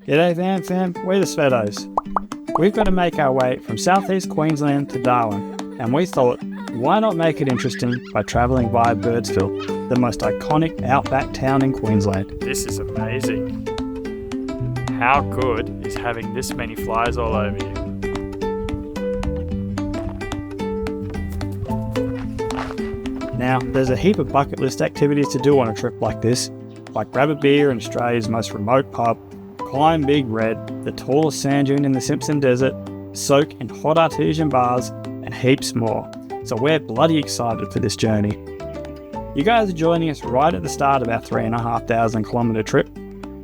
G'day Vanfam, we're the Svetos. We've got to make our way from South East Queensland to Darwin, and we thought, why not make it interesting by travelling via BLUETTl, the most iconic outback town in Queensland. This is amazing. How good is having this many flies all over you? Now, there's a heap of bucket list activities to do on a trip like this, like grab a beer in Australia's most remote pub, climb Big Red, the tallest sand dune in the Simpson Desert, soak in hot artesian bars, and heaps more. So we're bloody excited for this journey. You guys are joining us right at the start of our 3,500 kilometre trip,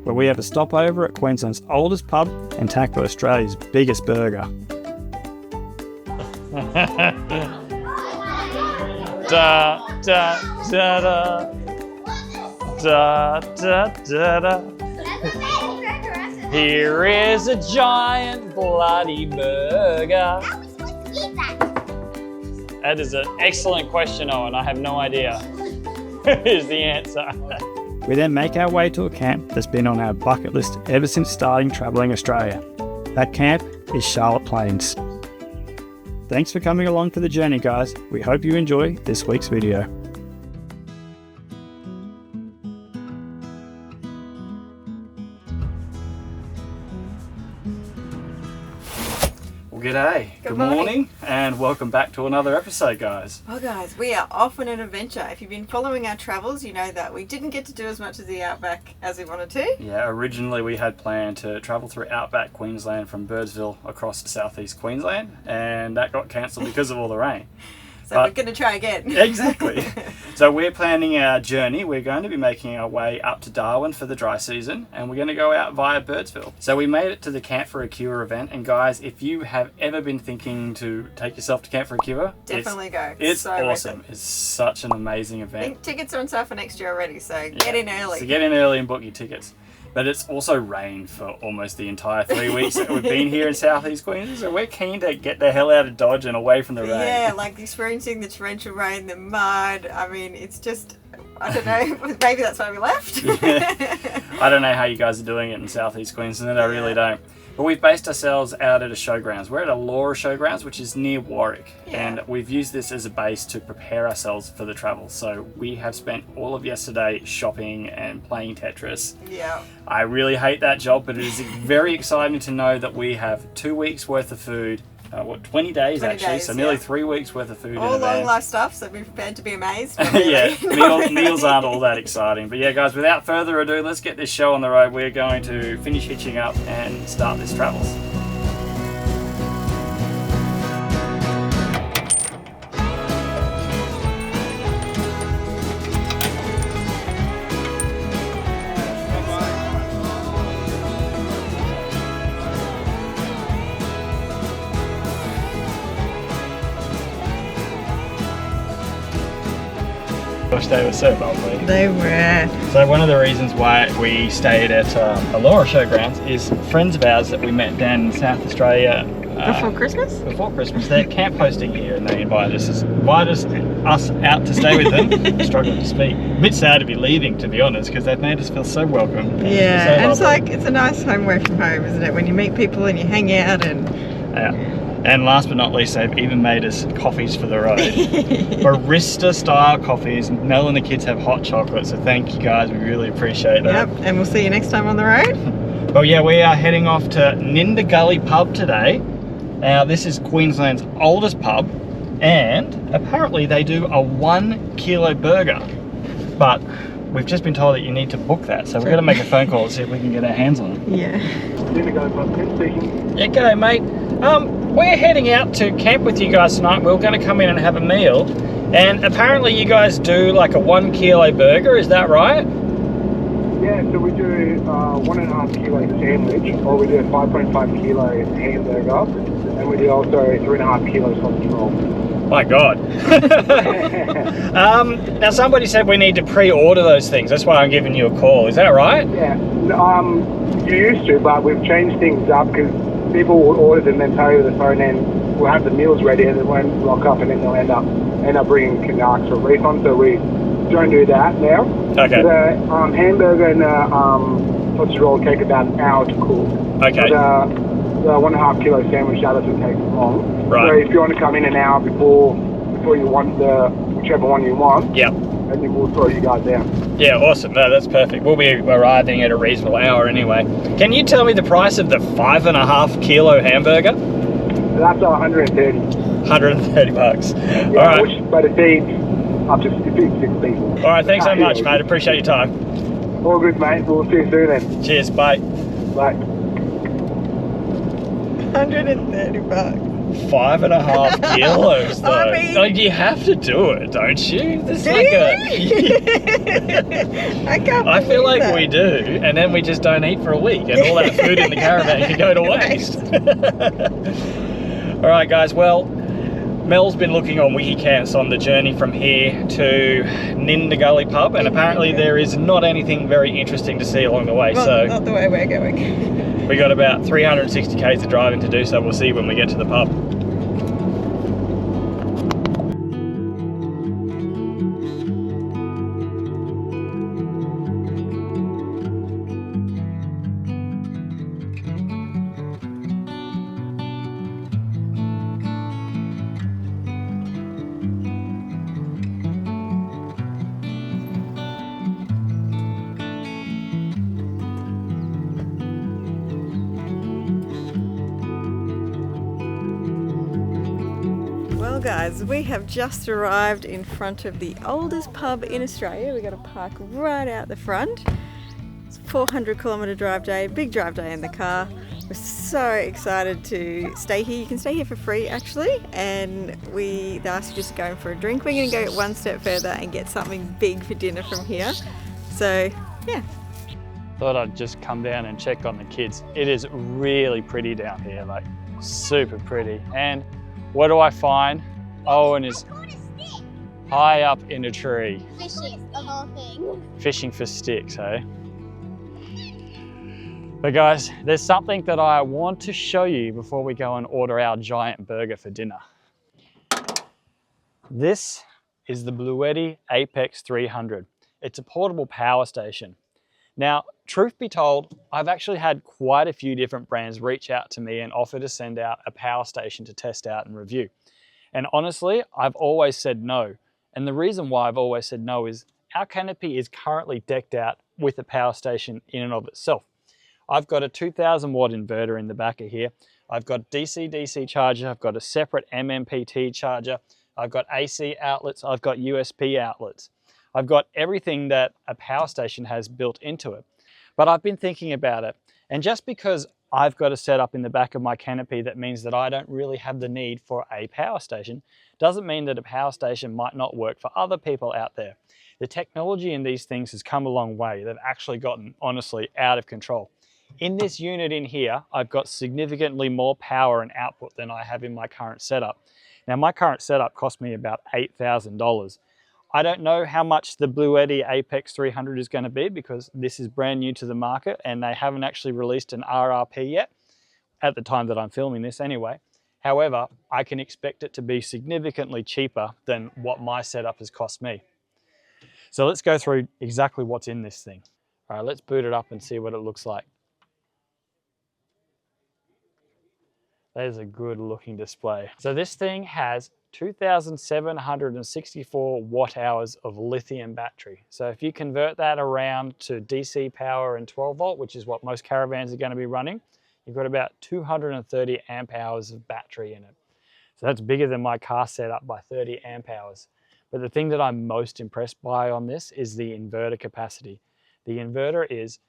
where we have a stopover at Queensland's oldest pub and tackle Australia's biggest burger. Da da da da da da da da. Here is a giant bloody burger. How are we supposed to eat that? That is an excellent question, Owen. I have no idea. Is the answer. We then make our way to a camp that's been on our bucket list ever since starting travelling Australia. That camp is Charlotte Plains. Thanks for coming along for the journey, guys. We hope you enjoy this week's video. Well, g'day. Good morning. And welcome back to another episode, guys. Well guys, we are off on an adventure. If you've been following our travels, you know that we didn't get to do as much of the Outback as we wanted to. Yeah, originally we had planned to travel through Outback Queensland from BLUETTl across to South East Queensland, and that got cancelled because of all the rain. So we're going to try again. Exactly. So we're planning our journey. We're going to be making our way up to Darwin for the dry season, and we're going to go out via BLUETTl. So we made it to the Camp for a Cure event, and guys, if you have ever been thinking to take yourself to Camp for a Cure, Definitely go. It's so awesome. worth it. It's such an amazing I event. think tickets are on sale for next year already, so get in early. So get in early and book your tickets. But it's also rained for almost the entire 3 weeks that we've been here in South East Queensland, so we're keen to get the hell out of Dodge and away from the rain. Yeah, like experiencing the torrential rain, the mud. I mean, it's just, I don't know, maybe that's why we left. I don't know how you guys are doing it in South East Queensland, I really don't. But we've based ourselves out at a showgrounds. We're at a Laura showgrounds, which is near Warwick. Yeah. And we've used this as a base to prepare ourselves for the travel. So we have spent all of yesterday shopping and playing Tetris. Yeah. I really hate that job, but it is very exciting to know that we have 2 weeks worth of food. 20 days 20 actually, days, so nearly yeah. 3 weeks worth of food All in a van. long life stuff, so be prepared to be amazed. But really, Yeah, meals aren't all that exciting. But yeah, guys, without further ado, let's get this show on the road. We're going to finish hitching up and start this travel. Gosh, they were so lovely. They were. So one of the reasons why we stayed at Laura Showgrounds is friends of ours that we met down in South Australia Before Christmas? Before Christmas, they're camp hosting here, and they invited us out to stay with them. Struggling to speak. A bit sad to be leaving, to be honest, because they've made us feel so welcome. Yeah, so and it's lovely. like, it's a nice home away from home, isn't it? When you meet people and you hang out and... Yeah. And last but not least, they've even made us coffees for the road. Barista-style coffees. Mel and the kids have hot chocolate, so thank you guys. We really appreciate that. Yep, and we'll see you next time on the road. Well, yeah, we are heading off to Lindiegogo pub today. Now, this is Queensland's oldest pub, and apparently they do a 1 kilo burger. But we've just been told that you need to book that, so we're going to make a phone call to see if we can get our hands on it. Yeah. Lindiegogo pub, Ken speaking. Yeah, g'day, mate. We're heading out to camp with you guys tonight. We're going to come in and have a meal, and apparently you guys do like a 1 kilo burger, is that right? Yeah, so we do 1.5 kilo sandwich, or we do a 5.5 kilo hamburger, and we do also 3.5 kilos sausage roll. My God. Now somebody said we need to pre-order those things. That's why I'm giving you a call. Is that right? Yeah, you used to, but we've changed things up because people will order them and then tell you over the phone, and we'll have the meals ready, and then won't rock up, and then they'll end up bringing Canucks for a refund. So we don't do that now. Okay. The hamburger and the sausage roll take about an hour to cook. Okay. But, the 1.5 kilo sandwich, that doesn't take long. Right. So if you want to come in an hour before you want whichever one you want, Yep. and then we'll throw you guys down. Yeah, awesome. No, that's perfect. We'll be arriving at a reasonable hour anyway. Can you tell me the price of the 5.5 kilo hamburger? That's 130. 130 bucks. Yeah, All right. but it feeds up to 6 people. All right, thanks so much, mate. Appreciate your time. All good, mate. We'll see you soon then. Cheers, bye. Bye. 130 bucks. 5.5 kilos though. I mean- Like, you have to do it, don't you? There's Do like I can't I feel believe like that. we do, and then we just don't eat for a week, and all that food in the caravan can go to waste. All right, guys. Well, Mel's been looking on Wikicamps on the journey from here to Lindiegogo pub, and apparently there is not anything very interesting to see along the way. Well, So not the way we're going. we got about 360 k's of driving to do, so we'll see when we get to the pub. Well guys, we have just arrived in front of the oldest pub in Australia. We've got to park right out the front. It's a 400-kilometre drive day, big drive day in the car. We're so excited to stay here. You can stay here for free actually, and they asked you just to go in for a drink. We're going to go one step further and get something big for dinner from here. So yeah. Thought I'd just come down and check on the kids. It is really pretty down here, like super pretty. And what do I find? Owen is high up in a tree. Fishing, of all things. Fishing for sticks, eh? But guys, there's something that I want to show you before we go and order our giant burger for dinner. This is the BLUETTl Apex 300. It's a portable power station. Now, truth be told, I've actually had quite a few different brands reach out to me and offer to send out a power station to test out and review. And honestly, I've always said no. And the reason why I've always said no is our canopy is currently decked out with a power station in and of itself. I've got a 2000 watt inverter in the back of here. I've got DC-DC charger. I've got a separate MMPT charger. I've got AC outlets. I've got USB outlets. I've got everything that a power station has built into it. But I've been thinking about it, and just because I've got a setup in the back of my canopy that means that I don't really have the need for a power station, doesn't mean that a power station might not work for other people out there. The technology in these things has come a long way. They've actually gotten, honestly, out of control. In this unit in here, I've got significantly more power and output than I have in my current setup. Now, my current setup cost me about $8,000. I don't know how much the BLUETTl Apex 300 is going to be because this is brand new to the market and they haven't actually released an RRP yet, at the time that I'm filming this anyway. However, I can expect it to be significantly cheaper than what my setup has cost me. So let's go through exactly what's in this thing. All right, let's boot it up and see what it looks like. That is a good looking display. So this thing has 2,764 watt hours of lithium battery. So if you convert that around to DC power and 12 volt, which is what most caravans are going to be running, you've got about 230 amp hours of battery in it. So that's bigger than my car setup by 30 amp hours. But the thing that I'm most impressed by on this is the inverter capacity. The inverter is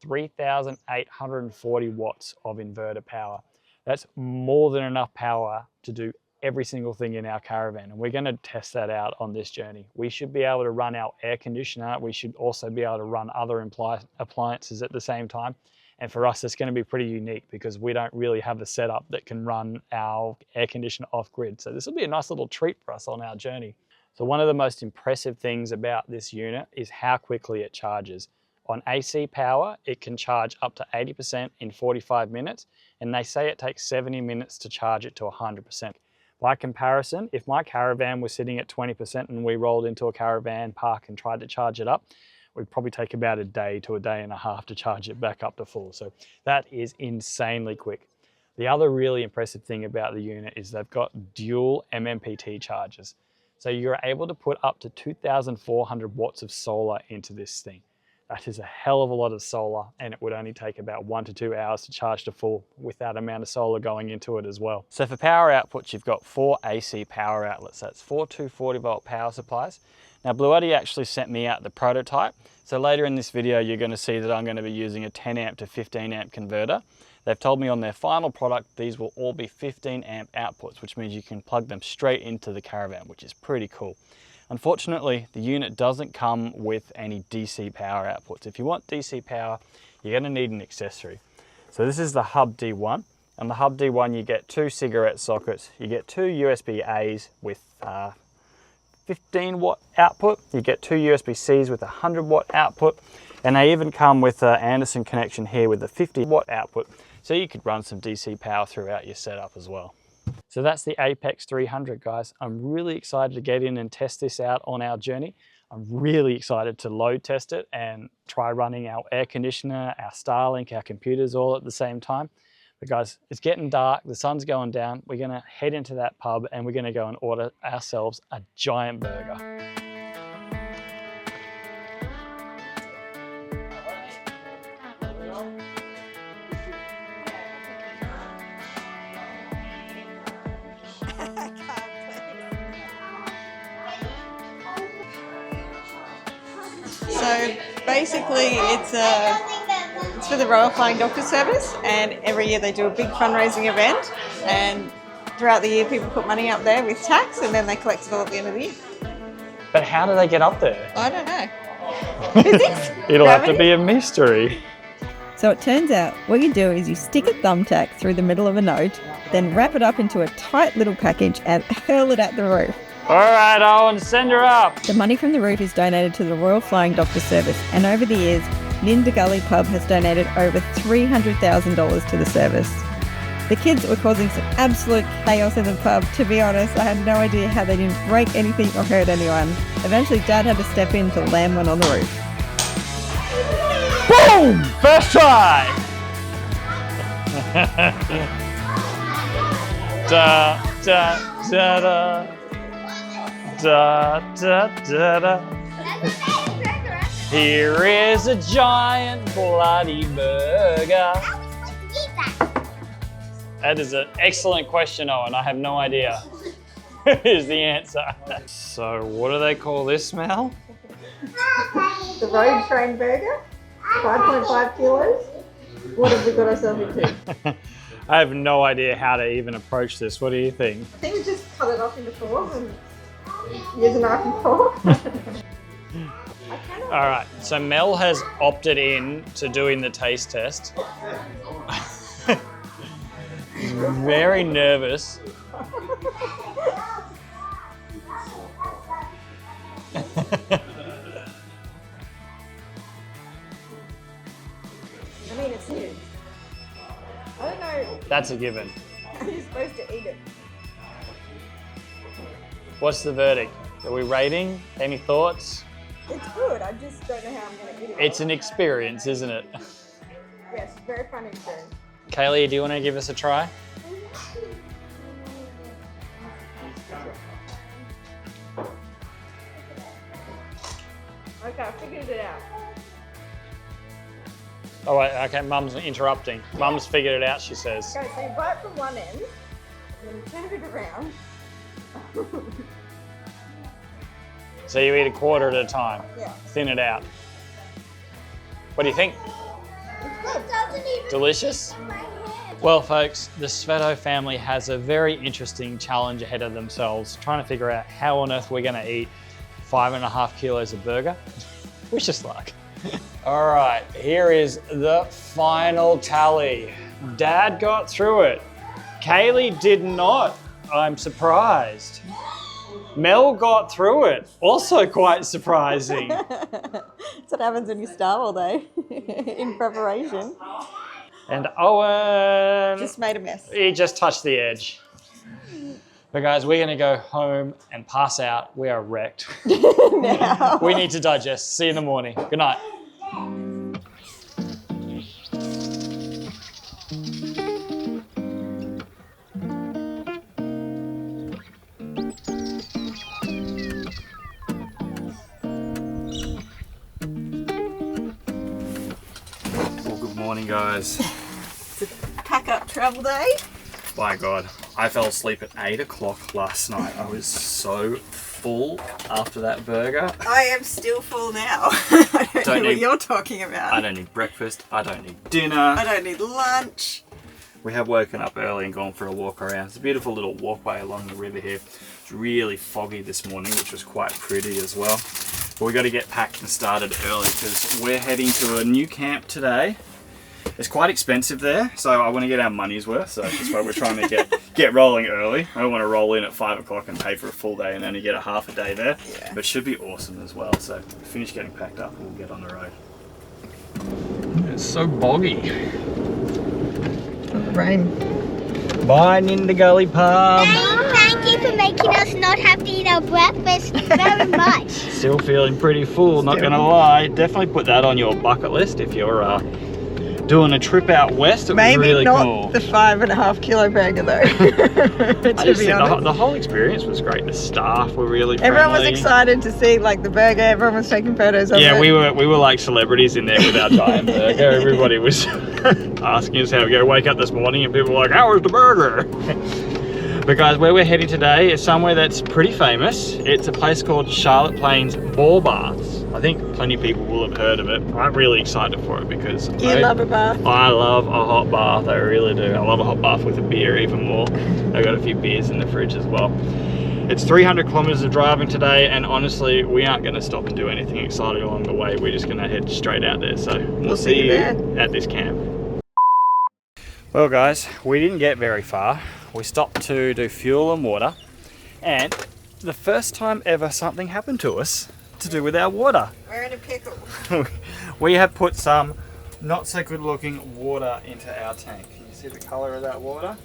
3,840 watts of inverter power. That's more than enough power to do every single thing in our caravan, and we're going to test that out on this journey. We should be able to run our air conditioner. We should also be able to run other appliances at the same time. And for us, it's going to be pretty unique because we don't really have a setup that can run our air conditioner off grid. So this will be a nice little treat for us on our journey. So one of the most impressive things about this unit is how quickly it charges. On AC power, it can charge up to 80% in 45 minutes, and they say it takes 70 minutes to charge it to 100%. By comparison, if my caravan was sitting at 20% and we rolled into a caravan park and tried to charge it up, would probably take about a day to a day and a half to charge it back up to full. So that is insanely quick. The other really impressive thing about the unit is they've got dual MMPT chargers. So you're able to put up to 2,400 watts of solar into this thing. That is a hell of a lot of solar, and it would only take about 1 to 2 hours to charge to full with that amount of solar going into it as well. So for power outputs, you've got 4 AC power outlets. That's 4 240 volt power supplies. Now BLUETTl actually sent me out the prototype. So later in this video, you're going to see that I'm going to be using a 10 amp to 15 amp converter. They've told me on their final product, these will all be 15 amp outputs, which means you can plug them straight into the caravan, which is pretty cool. Unfortunately, the unit doesn't come with any DC power outputs. If you want DC power, you're going to need an accessory. So this is the Hub D1. And the Hub D1, you get 2 cigarette sockets, you get 2 USB-A's with 15 watt output, you get 2 USB-C's with 100 watt output, and they even come with an Anderson connection here with a 50 watt output. So you could run some DC power throughout your setup as well. So that's the Apex 300, guys. I'm really excited to get in and test this out on our journey. I'm really excited to load test it and try running our air conditioner, our Starlink, our computers all at the same time. But guys, it's getting dark, the sun's going down. We're gonna head into that pub and we're gonna go and order ourselves a giant burger. So basically it's for the Royal Flying Doctor Service, and every year they do a big fundraising event, and throughout the year people put money up there with tax and then they collect it all at the end of the year. But how do they get up there? I don't know. Physics? It'll have to be a mystery. So it turns out what you do is you stick a thumbtack through the middle of a note, then wrap it up into a tight little package and hurl it at the roof. All right, Owen, send her up. The money from the roof is donated to the Royal Flying Doctor Service, and over the years, Lindiegogo Pub has donated over $300,000 to the service. The kids were causing some absolute chaos in the pub. To be honest, I had no idea how they didn't break anything or hurt anyone. Eventually, Dad had to step in to land one on the roof. Boom! First try! Da, da, da, da. Da, da, da, da. Here is a giant bloody burger. That is an excellent question, Owen. I have no idea. Is the answer. So what do they call this smell? The Road Train Burger, 5.5 kilos. What have we got ourselves into? I have no idea how to even approach this. What do you think? I think we just cut it off into 4 and use a knife and fork. All right, so Mel has opted in to doing the taste test. Very nervous. I mean, it's new. I don't know That's a given. how you're supposed to eat it. What's the verdict? Are we rating? Any thoughts? It's good, I just don't know how I'm going to eat it. It's an experience, isn't it? Yes, very fun experience. Kaylee, do you want to give us a try? Okay, I figured it out. Oh wait, okay, Mum's interrupting. Mum's figured it out, she says. Okay, so you bite from one end, and then you turn it around. So you eat a quarter at a time. Yeah. Thin it out. What do you think? Delicious? Well folks, the Sveto family has a very interesting challenge ahead of themselves, trying to figure out how on earth we're gonna eat 5.5 kilos of burger. Wish us luck. All right, here is the final tally. Dad got through it. Kaylee did not. I'm surprised. Mel got through it. Also quite surprising. That's what happens when you starve all day in preparation. And Owen... Just made a mess. He just touched the edge. But guys, we're gonna go home and pass out. We are wrecked. Now. We need to digest. See you in the morning. Good night. Well, good morning, guys. Pack up travel day. My God, I fell asleep at 8 o'clock last night. I was so full after that burger. I am still full now. I don't know what you're talking about. I don't need breakfast. I don't need dinner. I don't need lunch. We have woken up early and gone for a walk around. It's a beautiful little walkway along the river here. It's really foggy this morning, which was quite pretty as well. But we got to get packed and started early because we're heading to a new camp today. It's quite expensive there, so I want to get our money's worth. So that's why we're trying to get rolling early. I don't want to roll in at 5 o'clock and pay for a full day and only get a half a day there. Yeah. But it should be awesome as well. So finish getting packed up and we'll get on the road. It's so boggy. Rain. Bye, Lindiegogo Pub. Thank you for making us not have to eat our breakfast very much. Still feeling pretty full, not gonna lie. Definitely put that on your bucket list if you're doing a trip out west. It Maybe was really not cool. the 5.5 kilo burger though. I To just be think honest. the whole experience was great. The staff were really friendly. Everyone was excited to see like the burger. Everyone was taking photos of it. Yeah, we were like celebrities in there with our giant burger. Everybody was asking us how we go. Wake up this morning and people were like, "How was the burger?" But guys, where we're heading today is somewhere that's pretty famous. It's a place called Charlotte Plains Ball Baths. I think plenty of people will have heard of it. I'm really excited for it because You love a bath. I love a hot bath. I really do. I love a hot bath with a beer even more. I've got a few beers in the fridge as well. It's 300 kilometers of driving today, and honestly, we aren't going to stop and do anything exciting along the way. We're just going to head straight out there. So we'll see you at this camp. Well guys, we didn't get very far. We stopped to do fuel and water, and the first time ever something happened to us to do with our water. We're in a pickle. We have put some not so good looking water into our tank. Can you see the colour of that water?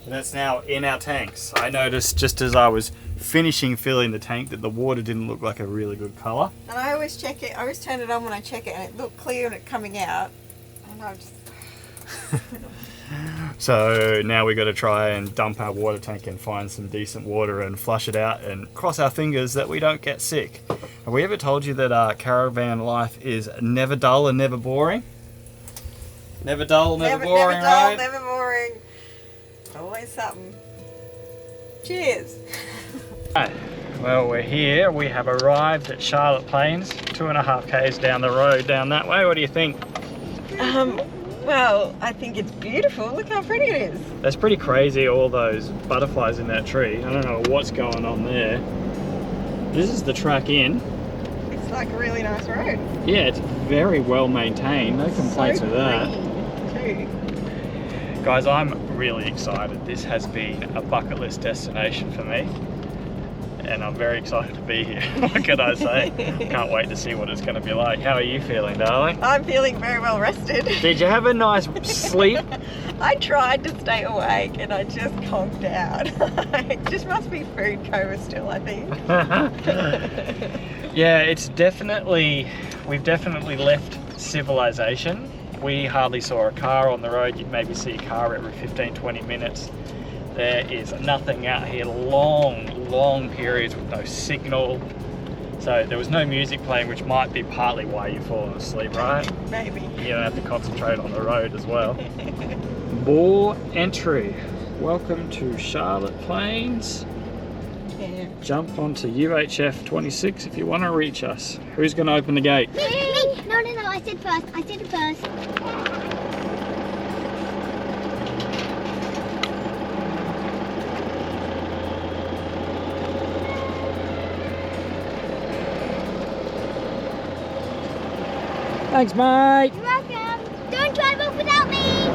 And that's now in our tanks. I noticed just as I was finishing filling the tank that the water didn't look like a really good colour. And I always check it. I always turn it on when I check it, and it looked clear and it coming out. And I just. So now we got to try and dump our water tank and find some decent water and flush it out and cross our fingers that we don't get sick. Have we ever told you that caravan life is never dull and never boring? Never dull, never boring, never dull, right? never boring. Always something. Cheers. Right. Well, we're here. We have arrived at Charlotte Plains, 2.5 k's down the road down that way. What do you think? Well, I think it's beautiful. Look how pretty it is. That's pretty crazy, all those butterflies in that tree. I don't know what's going on there. This is the track in. It's like a really nice road. Yeah, it's very well maintained. No complaints with that. Too. Guys, I'm really excited. This has been a bucket list destination for me. And I'm very excited to be here. What can I say? Can't wait to see what it's going to be like. How are you feeling, darling? I'm feeling very well rested. Did you have a nice sleep? I tried to stay awake and I just conked out. It just must be food coma still, I think. Yeah, it's definitely, we've definitely left civilization. We hardly saw a car on the road. You'd maybe see a car every 15-20 minutes. There is nothing out here, long periods with no signal. So there was no music playing, which might be partly why you're falling asleep, right? Maybe. You don't have to concentrate on the road as well. Bore entry. Welcome to Charlotte Plains. Yeah. Jump onto UHF 26 if you want to reach us. Who's going to open the gate? Me! No, I said first. I said it first. Thanks, mate. You're welcome. Don't drive off without me.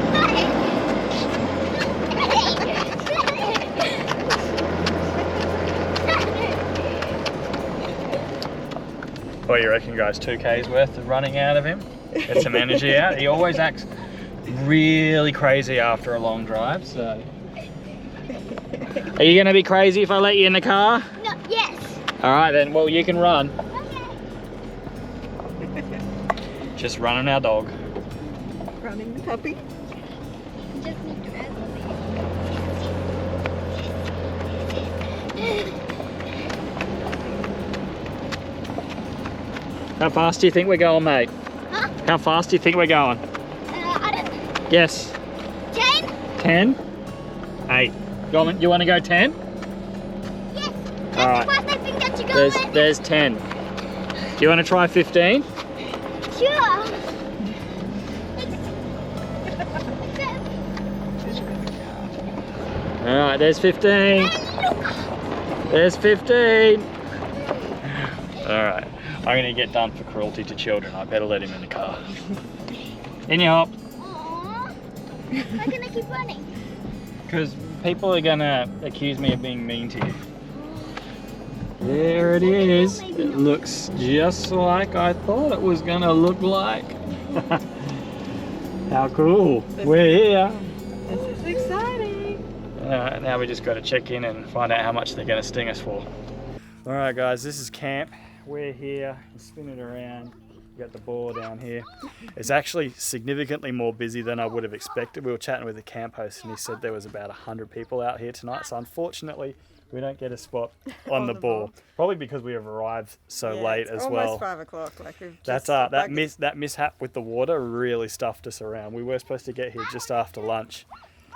What do you reckon, guys? 2K's worth of running out of him? Get some energy out. He always acts really crazy after a long drive, so Are you gonna be crazy if I let you in the car? No, yes. All right then, well you can run. Okay. Just running our dog. Running the puppy. Just need to add How fast do you think we're going, mate? Huh? How fast do you think we're going? I don't. Yes. 10? 10? 8. You want to go 10? Yes. That's All right. the fast I think that you go. There's 10. Do you want to try 15? Sure. All right, there's 15. There's 15. All right, I'm gonna get done for cruelty to children. I better let him in the car. In you hop. Aww. Why can I keep running? Because people are gonna accuse me of being mean to you. There it is. It looks just like I thought it was gonna look like. How cool. We're here. This is exciting. Now we just got to check in and find out how much they're going to sting us for. All right, guys, this is camp. We're here, spinning around. We got the boar down here. It's actually significantly more busy than I would have expected. We were chatting with the camp host, and he said there was about 100 people out here tonight. So unfortunately, we don't get a spot on the boar. Probably because we have arrived so late as well. Almost 5 o'clock. Like we've That's just that mishap with the water really stuffed us around. We were supposed to get here just after lunch.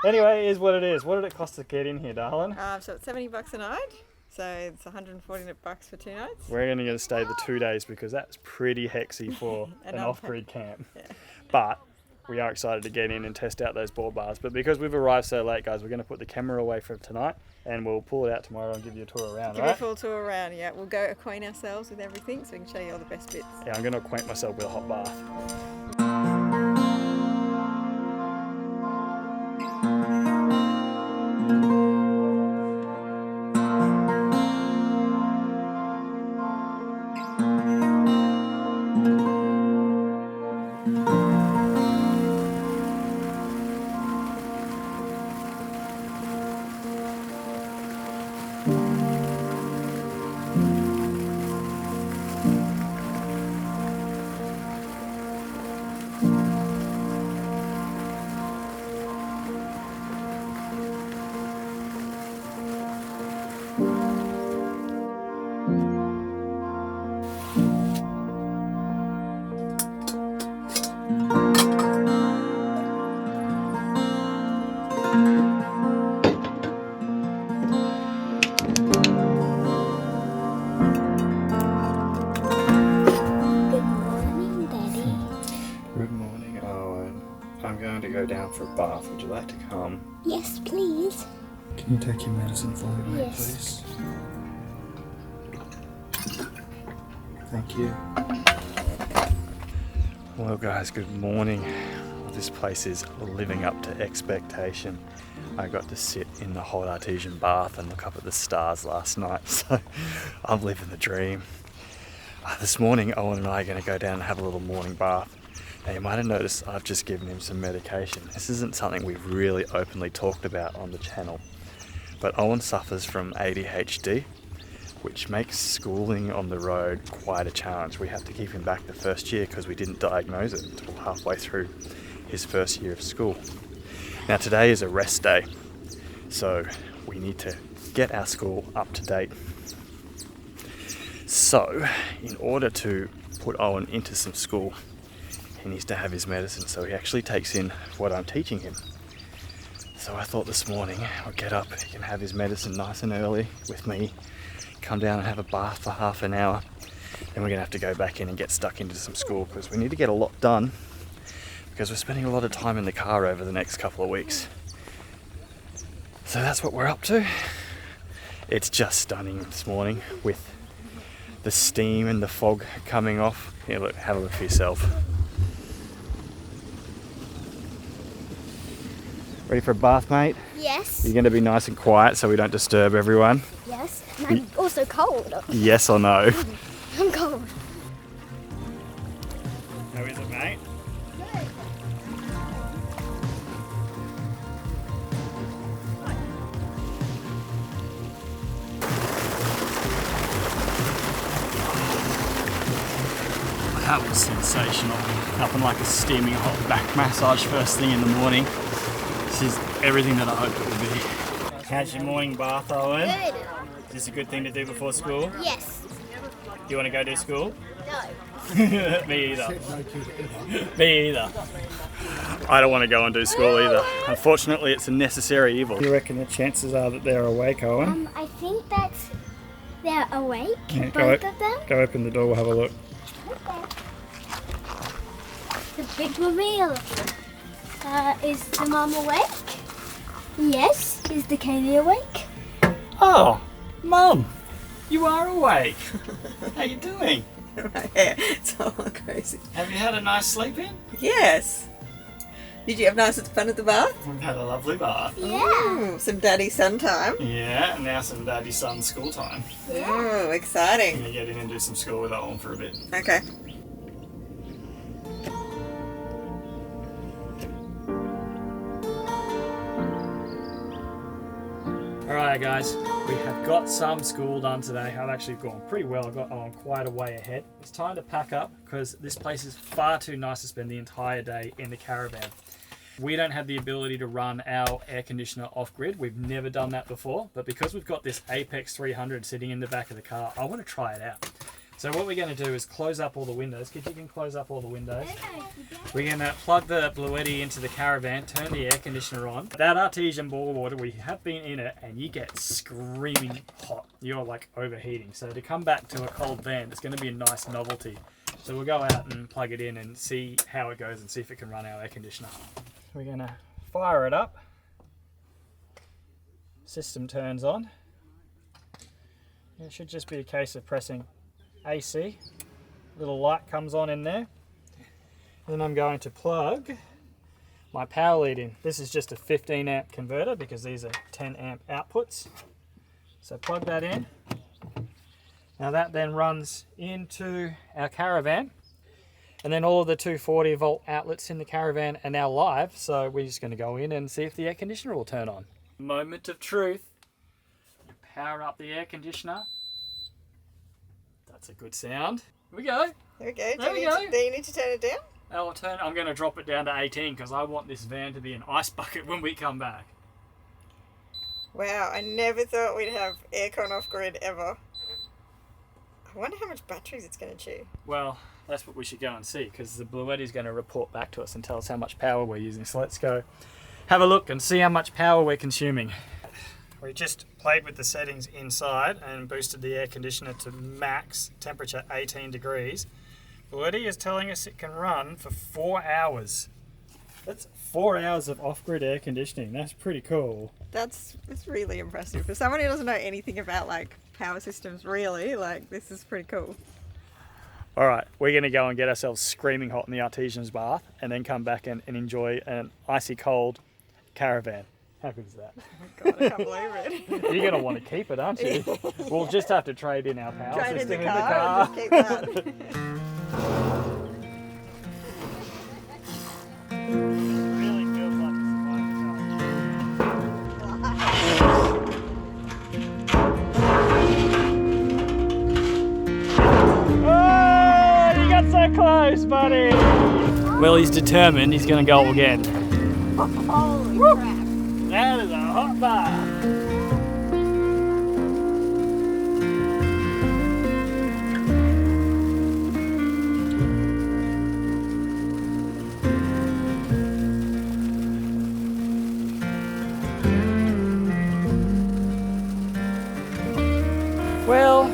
Anyway, it is what it is. What did it cost to get in here, darling? So it's $70 a night. So it's $140 for 2 nights. We're only going to stay the 2 days because that's pretty hexy for an off-grid camp. Yeah. But we are excited to get in and test out those boar bars. But because we've arrived so late, guys, we're going to put the camera away for tonight and we'll pull it out tomorrow and give you a tour around, Give you a full tour around, yeah. We'll go acquaint ourselves with everything so we can show you all the best bits. Yeah, I'm going to acquaint myself with a hot bath. Down for a bath. Would you like to come? Yes, please. Can you take your medicine for me, mate, Yes. please? Thank you. Well, guys, good morning. Well, this place is living up to expectation. I got to sit in the hot artesian bath and look up at the stars last night, so I'm living the dream. This morning, Owen and I are going to go down and have a little morning bath. Now, you might have noticed I've just given him some medication. This isn't something we've really openly talked about on the channel, but Owen suffers from ADHD, which makes schooling on the road quite a challenge. We have to keep him back the first year because we didn't diagnose it until halfway through his first year of school. Now, today is a rest day, so we need to get our school up to date. So, in order to put Owen into some school, he needs to have his medicine, so he actually takes in what I'm teaching him. So I thought this morning I'll get up, he can have his medicine nice and early with me, come down and have a bath for half an hour, then we're gonna have to go back in and get stuck into some school because we need to get a lot done because we're spending a lot of time in the car over the next couple of weeks. So that's what we're up to. It's just stunning this morning with the steam and the fog coming off. Here, look, have a look for yourself. Ready for a bath, mate? Yes. You're going to be nice and quiet so we don't disturb everyone. Yes. And I'm also cold. Yes or no? I'm cold. How is it, mate? That was sensational. Nothing like a steaming hot back massage first thing in the morning. This is everything that I hoped it would be. How's your morning bath, Owen? Good. Is this a good thing to do before school? Yes. Do you want to go to school? No. Me either. Me either. I don't want to go and do school either. Unfortunately, it's a necessary evil. Do you reckon the chances are that they're awake, Owen? I think that they're awake, Yeah, both of them. Go open the door, we'll have a look. The big reveal. Is the mum awake? Yes. Is the Katie awake? Oh, Mum, you are awake. How you doing? My hair, it's all crazy. Have you had a nice sleep in? Yes. Did you have nice fun at the bath? We've had a lovely bath. Yeah. Ooh, some daddy son time. Yeah, and now some daddy son school time. Ooh, I'm exciting. gonna get in and do some school with Owen for a bit. Okay. Alright guys, we have got some school done today. I've actually gone pretty well. I've got Owen quite a way ahead. It's time to pack up because this place is far too nice to spend the entire day in the caravan. We don't have the ability to run our air conditioner off-grid. We've never done that before, but because we've got this Apex 300 sitting in the back of the car, I want to try it out. So what we're going to do is close up all the windows. Kids, you can close up all the windows. We're going to plug the BLUETTl into the caravan, turn the air conditioner on. That artesian bore water, we have been in it and you get screaming hot. You're like overheating. So to come back to a cold van, it's going to be a nice novelty. So we'll go out and plug it in and see how it goes and see if it can run our air conditioner. We're going to fire it up. System turns on. It should just be a case of pressing AC. Little light comes on in there. Then I'm going to plug my power lead in. This is just a 15 amp converter because these are 10 amp outputs. So plug that in. Now that then runs into our caravan. And then all of the 240 volt outlets in the caravan are now live. So we're just going to go in and see if the air conditioner will turn on. Moment of truth. Power up the air conditioner. That's a good sound. Here we go. There we go. There we go. Do you need to turn it down? I'm going to drop it down to 18 because I want this van to be an ice bucket when we come back. Wow, I never thought we'd have aircon off-grid ever. I wonder how much batteries it's going to chew. Well, that's what we should go and see because the BLUETTl is going to report back to us and tell us how much power we're using. So let's go have a look and see how much power we're consuming. We just played with the settings inside and boosted the air conditioner to max temperature 18 degrees. BLUETTl is telling us it can run for 4 hours. That's 4 hours of off-grid air conditioning. That's pretty cool. That's really impressive. For someone who doesn't know anything about like power systems really, like this is pretty cool. All right, we're going to go and get ourselves screaming hot in the artesian's bath and then come back and enjoy an icy cold caravan. How good is that? Oh my God, I can't believe it. You're going to want to keep it, aren't you? We'll just have to trade in our power Trade in system the car and just keep that. Really feels like oh, you got so close, buddy. Well, he's determined. He's going to go again. Holy crap. That is a hot bar. Well,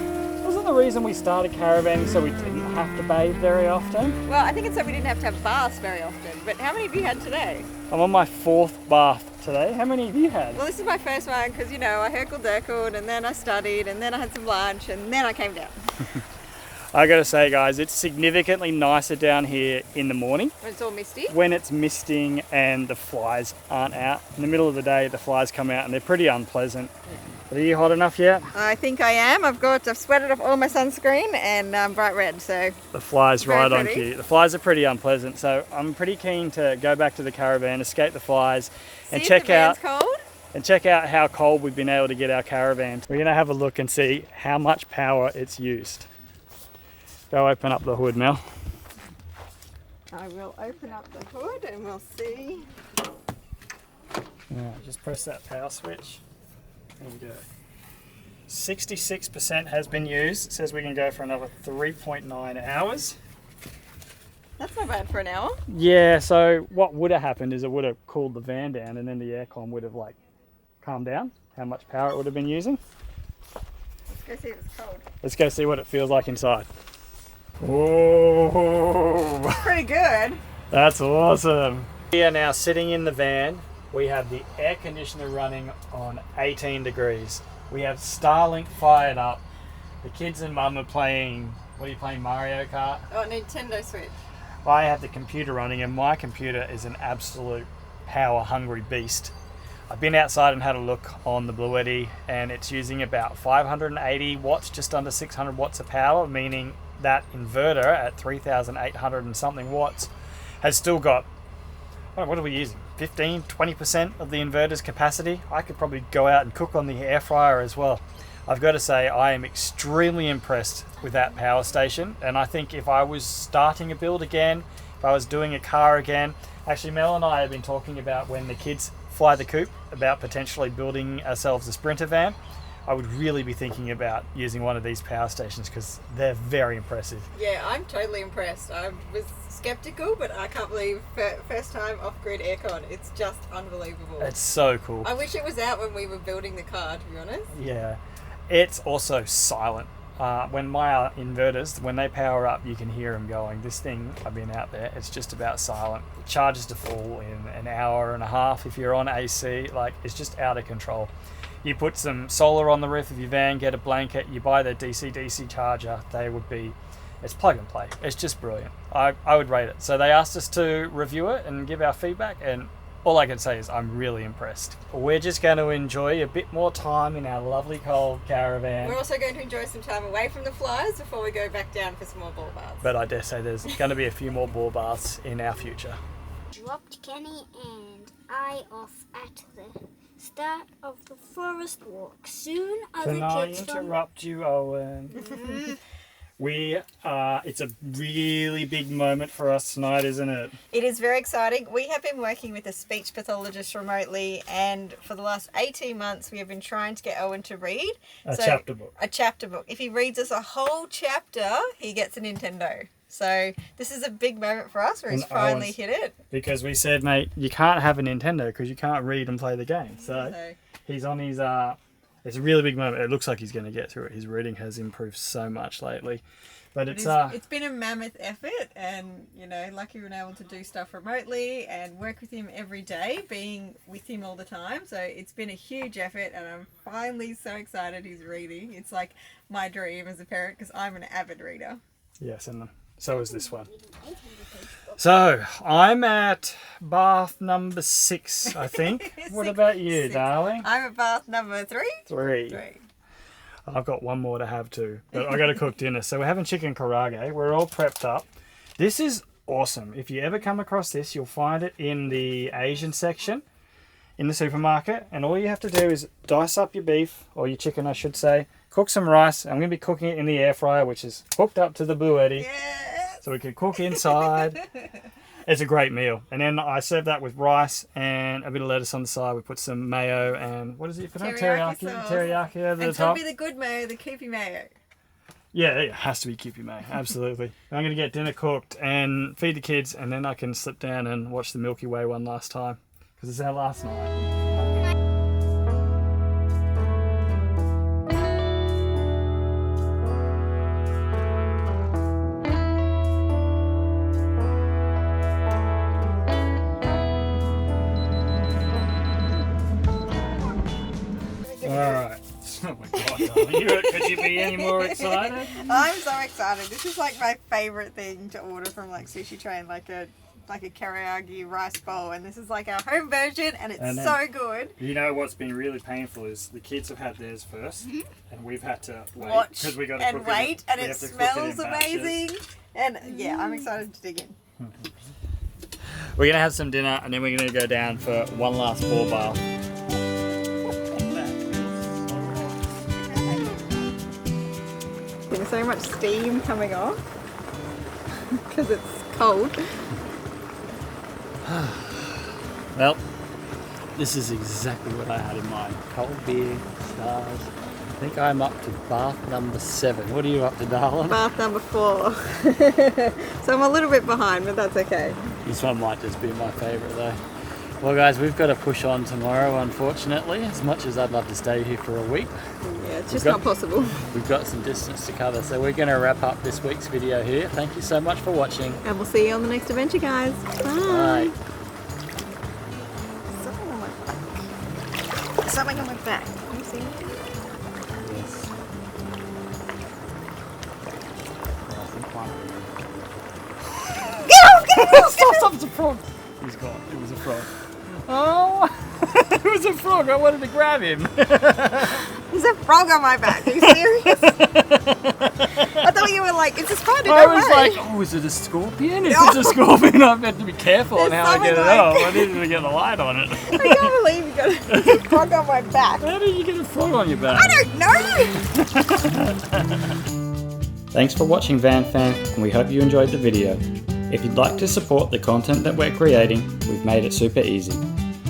wasn't the reason we started caravanning so we didn't have to bathe very often? Well, I think it's so we didn't have to have baths very often. But how many have you had today? I'm on my 4th bath today. How many have you had? Well, this is my first one because, you know, I herkled and then I studied and then I had some lunch and then I came down. I gotta say guys, it's significantly nicer down here in the morning. When it's all misty? When it's misting and the flies aren't out. In the middle of the day, the flies come out and they're pretty unpleasant. But are you hot enough yet? I think I am. I've sweated off all my sunscreen and bright red, so. The flies Very right on pretty. cue. The flies are pretty unpleasant, so I'm pretty keen to go back to the caravan, escape the flies, and See if the van's cold? check out how cold we've been able to get our caravan. We're gonna have a look and see how much power it's used. Go open up the hood, Mel. I will open up the hood and we'll see. Just press that power switch. There we go. 66% has been used. It says we can go for another 3.9 hours. That's not bad for an hour. Yeah, so what would have happened is it would have cooled the van down and then the aircon would have like calmed down how much power it would have been using. Let's go see if it's cold. Let's go see what it feels like inside. Whoa! Pretty good. That's awesome. We are now sitting in the van. We have the air conditioner running on 18 degrees. We have Starlink fired up. The kids and mum are playing, what are you playing, Mario Kart? Oh, Nintendo Switch. I have the computer running and my computer is an absolute power hungry beast. I've been outside and had a look on the BLUETTl and it's using about 580 watts, just under 600 watts of power, meaning that inverter at 3,800 and something watts has still got, what are we using? 15, 20% of the inverter's capacity. I could probably go out and cook on the air fryer as well. I've got to say I am extremely impressed with that power station, and I think if I was starting a build again, if I was doing a car again, actually Mel and I have been talking about when the kids fly the coop about potentially building ourselves a Sprinter van. I would really be thinking about using one of these power stations because they're very impressive. Yeah, I'm totally impressed. I was skeptical, but I can't believe first time off-grid aircon. It's just unbelievable. It's so cool. I wish it was out when we were building the car, to be honest. Yeah, it's also silent. When my inverters, when they power up, you can hear them going. This thing, I've been out there, it's just about silent. It charges to full in an hour and a half if you're on AC. Like, it's just out of control. You put some solar on the roof of your van, get a blanket, you buy the DC charger, it's plug and play. It's just brilliant. I would rate it. So they asked us to review it and give our feedback, and all I can say is I'm really impressed. We're just going to enjoy a bit more time in our lovely cold caravan. We're also going to enjoy some time away from the flies before we go back down for some more ball baths. But I dare say there's going to be a few more ball baths in our future. Dropped Kenny and I off at the start of the forest walk. Soon other Can I kids interrupt you, Owen? It's a really big moment for us tonight, isn't it? It is very exciting. We have been working with a speech pathologist remotely, and for the last 18 months we have been trying to get Owen to read. A chapter book. A chapter book. If he reads us a whole chapter, he gets a Nintendo. So this is a big moment for us where he's finally hit it. Because we said, mate, you can't have a Nintendo because you can't read and play the game. So he's on his... it's a really big moment. It looks like he's going to get through it. His reading has improved so much lately. But it's been a mammoth effort, and lucky we've been able to do stuff remotely and work with him every day, being with him all the time. So it's been a huge effort, and I'm finally so excited he's reading. It's like my dream as a parent because I'm an avid reader. Yes, and so is this one. So I'm at bath number 6, I think. What about you, darling? I'm at bath number 3. 3. I've got one more to have too, but I got to cook dinner. So we're having chicken karage. We're all prepped up. This is awesome. If you ever come across this, you'll find it in the Asian section in the supermarket. And all you have to do is dice up your beef, or your chicken, I should say. Cook some rice. I'm going to be cooking it in the air fryer, which is hooked up to the BLUETTl. Yes! So we can cook inside. It's a great meal. And then I serve that with rice and a bit of lettuce on the side. We put some mayo and, what is it? Teriyaki sauce. Teriyaki over the top. It's got to be the good mayo, the Koopy mayo. Yeah, it has to be Koopy mayo. Absolutely. I'm going to get dinner cooked and feed the kids, and then I can slip down and watch the Milky Way one last time, because it's our last night. Oh my god, darling. Could you be any more excited? I'm so excited. This is like my favourite thing to order from like Sushi Train, like a karaage rice bowl, and this is like our home version, and it's so good. You know what's been really painful is the kids have had theirs first, and we've had to wait. Watch we got to and wait, and it smells amazing. And yeah, I'm excited to dig in. We're going to have some dinner, and then we're going to go down for one last ball bath. There's so much steam coming off because it's cold. Well, this is exactly what I had in mind. Cold beer, stars. I think I'm up to bath number 7. What are you up to, Darwin? Bath number 4. So I'm a little bit behind, but that's okay. This one might just be my favourite though. Well guys, we've got to push on tomorrow, unfortunately, as much as I'd love to stay here for a week. Yeah, it's just not possible. We've got some distance to cover, so we're going to wrap up this week's video here. Thank you so much for watching. And we'll see you on the next adventure, guys. Bye. Bye. Something on my back. Something on my back. Can you see me? Yes. Stop, it's a frog. He's gone. It was a frog. Oh, it was a frog. I wanted to grab him. There's a frog on my back. Are you serious? I thought you were like, it's a spider. I was like, oh, is it a scorpion? If it's a scorpion, I've got to be careful on how I get it off. I needed to get the light on it. I can't believe you got a frog on my back. How did you get a frog on your back? I don't know. Thanks for watching Vanfam, and we hope you enjoyed the video. If you'd like to support the content that we're creating, we've made it super easy.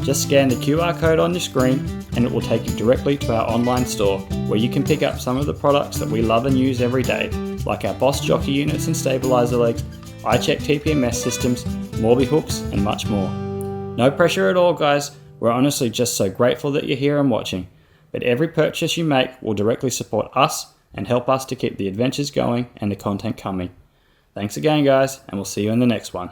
Just scan the QR code on your screen and it will take you directly to our online store where you can pick up some of the products that we love and use every day, like our Boss jockey units and stabilizer legs, iCheck TPMS systems, Morby hooks and much more. No pressure at all guys, we're honestly just so grateful that you're here and watching, but every purchase you make will directly support us and help us to keep the adventures going and the content coming. Thanks again guys, and we'll see you in the next one.